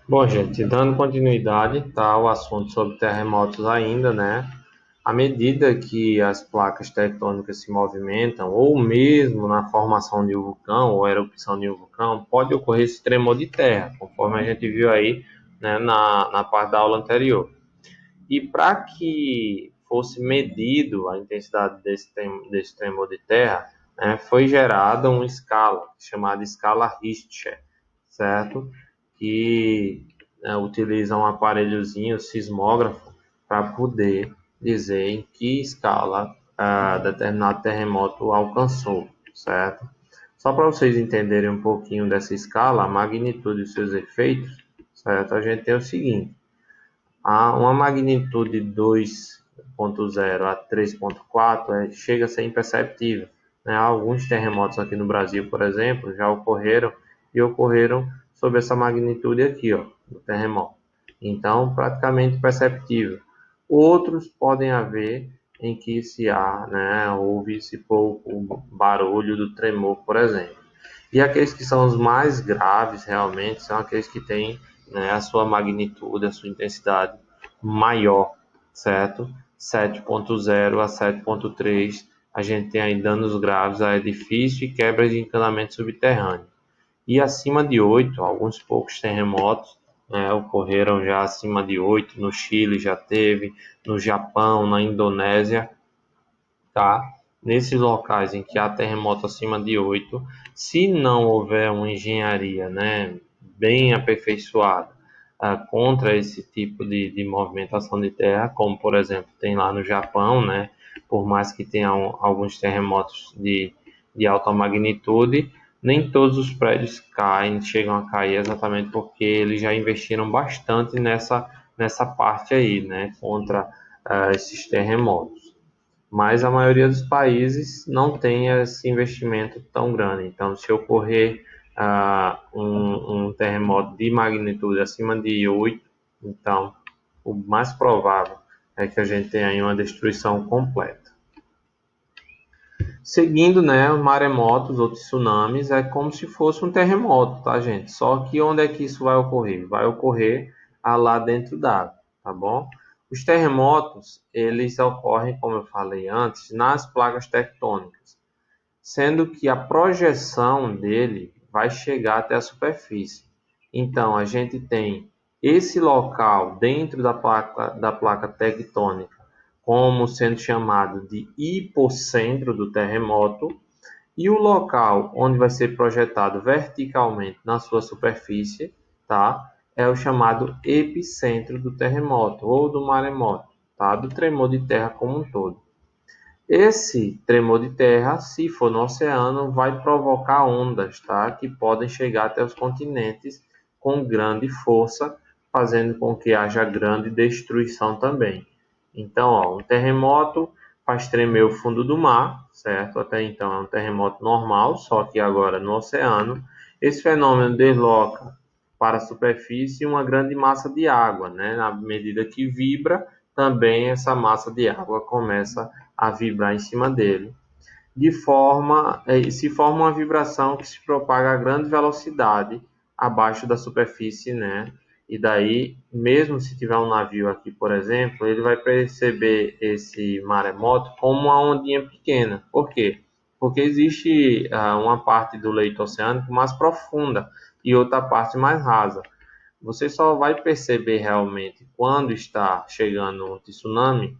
Bom, gente, dando continuidade, tá, o assunto sobre terremotos ainda, né? À medida que as placas tectônicas se movimentam, ou mesmo na formação de um vulcão ou erupção de um vulcão, pode ocorrer esse tremor de terra, conforme a gente viu aí, né, na parte da aula anterior. E para que fosse medido a intensidade desse tremor de terra, né, foi gerada uma escala, chamada escala Richter, certo? Que utiliza um aparelhozinho sismógrafo para poder dizer em que escala determinado terremoto alcançou, certo? Só para vocês entenderem um pouquinho dessa escala, a magnitude e seus efeitos, certo? A gente tem o seguinte: a uma magnitude 2.0 a 3.4 chega a ser imperceptível, né? Alguns terremotos aqui no Brasil, por exemplo, já ocorreram e ocorreram sob essa magnitude aqui, ó, do terremoto. Então, praticamente perceptível. Outros podem haver em que se há, né, houve-se pouco barulho do tremor, por exemplo. E aqueles que são os mais graves realmente são aqueles que têm, né, a sua magnitude, a sua intensidade maior, certo? 7.0 a 7.3, a gente tem aí danos graves a edifício e quebras de encanamento subterrâneo. E acima de 8, alguns poucos terremotos, né, ocorreram já acima de 8, no Chile já teve, no Japão, na Indonésia, tá? Nesses locais em que há terremoto acima de 8, se não houver uma engenharia, né, bem aperfeiçoada contra esse tipo de movimentação de terra, como por exemplo tem lá no Japão, né, por mais que tenha alguns terremotos de alta magnitude, nem todos os prédios caem, chegam a cair exatamente porque eles já investiram bastante nessa parte aí, né, contra esses terremotos, mas a maioria dos países não tem esse investimento tão grande. Então, se ocorrer um terremoto de magnitude acima de 8, então o mais provável é que a gente tenha aí uma destruição completa. Seguindo, né, os maremotos ou tsunamis é como se fosse um terremoto, tá, gente? Só que onde é que isso vai ocorrer? Vai ocorrer lá dentro d'água, tá bom? Os terremotos, eles ocorrem, como eu falei antes, nas placas tectônicas, sendo que a projeção dele vai chegar até a superfície. Então, a gente tem esse local dentro da placa tectônica como sendo chamado de hipocentro do terremoto, e o local onde vai ser projetado verticalmente na sua superfície, tá? É o chamado epicentro do terremoto ou do maremoto, tá? Do tremor de terra como um todo. Esse tremor de terra, se for no oceano, vai provocar ondas, tá? Que podem chegar até os continentes com grande força, fazendo com que haja grande destruição também. Então, ó, um terremoto faz tremer o fundo do mar, certo? Até então é um terremoto normal, só que agora no oceano. Esse fenômeno desloca para a superfície uma grande massa de água, né? Na medida que vibra, também essa massa de água começa a vibrar em cima dele, se forma uma vibração que se propaga a grande velocidade abaixo da superfície, né? E daí, mesmo se tiver um navio aqui, por exemplo, ele vai perceber esse maremoto como uma ondinha pequena. Por quê? Porque existe uma parte do leito oceânico mais profunda e outra parte mais rasa. Você só vai perceber realmente quando está chegando um tsunami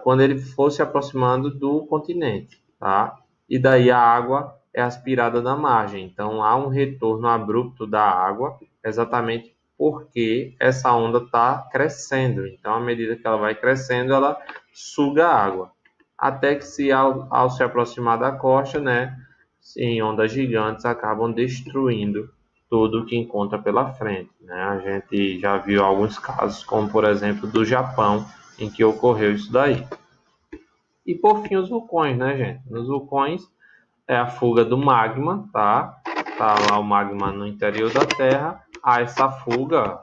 quando ele for se aproximando do continente, tá? E daí a água é aspirada da margem. Então há um retorno abrupto da água, exatamente porque essa onda está crescendo. Então, à medida que ela vai crescendo, ela suga a água. Até que ao se aproximar da costa, né, em ondas gigantes, acabam destruindo tudo que encontra pela frente, né? A gente já viu alguns casos, como por exemplo do Japão, em que ocorreu isso daí. E por fim, os vulcões, né, gente? Nos vulcões é a fuga do magma, tá? Tá lá o magma no interior da Terra, há essa fuga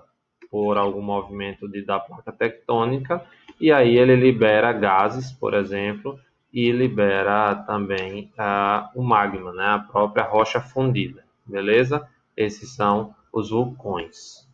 por algum movimento da placa tectônica, e aí ele libera gases, por exemplo, e libera também o magma, né? A própria rocha fundida, beleza? Esses são os vulcões.